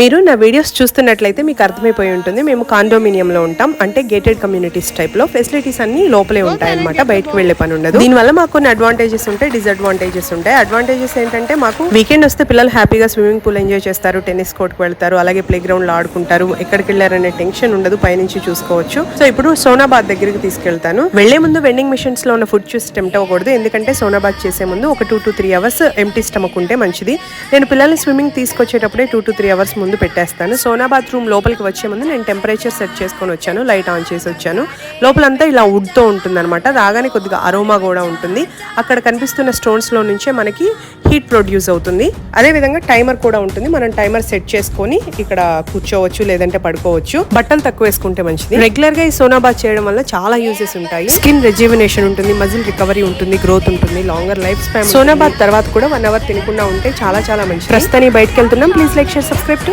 మీరు నా వీడియోస్ చూస్తున్నట్లయితే మీకు అర్థమైపోయి ఉంటుంది. మేము కాండోమినియంలో ఉంటాం, అంటే గేటెడ్ కమ్యూనిటీస్ టైప్లో. ఫెసిలిటీస్ అన్ని లోపలే ఉంటాయన్నమాట, బయటకు వెళ్లే పని ఉండదు. దీనివల్ల మాకు కొన్ని అడ్వాంటేజెస్ ఉంటాయి, డిసడ్వాంటేజెస్ ఉంటాయి. అడ్వాంటేజెస్ ఏంటంటే మాకు వీకెండ్ వస్తే పిల్లలు హ్యాపీగా స్విమ్మింగ్ పూల్ ఎంజాయ్ చేస్తారు, టెన్నిస్ కోర్ట్కి వెళ్తారు, అలాగే ప్లే గ్రౌండ్ లో ఆడుకుంటారు. ఎక్కడికి వెళ్ళారనే టెన్షన్ ఉండదు, పైనుంచి చూసుకోవచ్చు. సో ఇప్పుడు సోనాబాద్ దగ్గరికి తీసుకెళ్తాను. వెళ్లే ముందు వెండింగ్ మిషన్స్ లో ఉన్న ఫుడ్ చూసి టెంప్ట్ అవ్వకూడదు, ఎందుకంటే సోనాబాద్ చేసే ముందు ఒక 2 to 3 hours ఎంటీ స్టమక్ ఉంటే మంచిది. నేను పిల్లల్ని స్విమ్మింగ్ తీసుకొచ్చేటప్పుడే 2 to 3 hours ముందు పెట్టేస్తాను. సోనాబాద్ రూమ్ లోపలికి వచ్చే ముందు నేను టెంపరేచర్ సెట్ చేసుకొని వచ్చాను, లైట్ ఆన్ చేసి వచ్చాను. లోపలంతా ఇలా వుడ్ తో ఉంటుంది అనమాట. రాగానే కొద్దిగా అరోమా కూడా ఉంటుంది. అక్కడ కనిపిస్తున్న స్టోన్స్ లో నుంచే మనకి హీట్ ప్రొడ్యూస్ అవుతుంది. అదే విధంగా టైమర్ కూడా ఉంటుంది. మనం టైమర్ సెట్ చేసుకొని ఇక్కడ కూర్చోవచ్చు, లేదంటే పడుకోవచ్చు. బట్టలు తక్కువ వేసుకుంటే మంచిది. రెగ్యులర్ గా ఈ సోనాబాద్ చేయడం వల్ల చాలా యూజెస్ ఉంటాయి. స్కిన్ రెజ్యువినేషన్ ఉంటుంది, మజిల్ రికవరీ ఉంటుంది, గ్రోత్ ఉంటుంది, లాంగర్ లైఫ్ స్పాన్. సోనాబాద్ తర్వాత కూడా 1 hour తినకుండా ఉంటే చాలా చాలా మంచిది. ప్రస్తుతానికి బయటకు వెళ్తున్నాం. Please like, share, subscribe to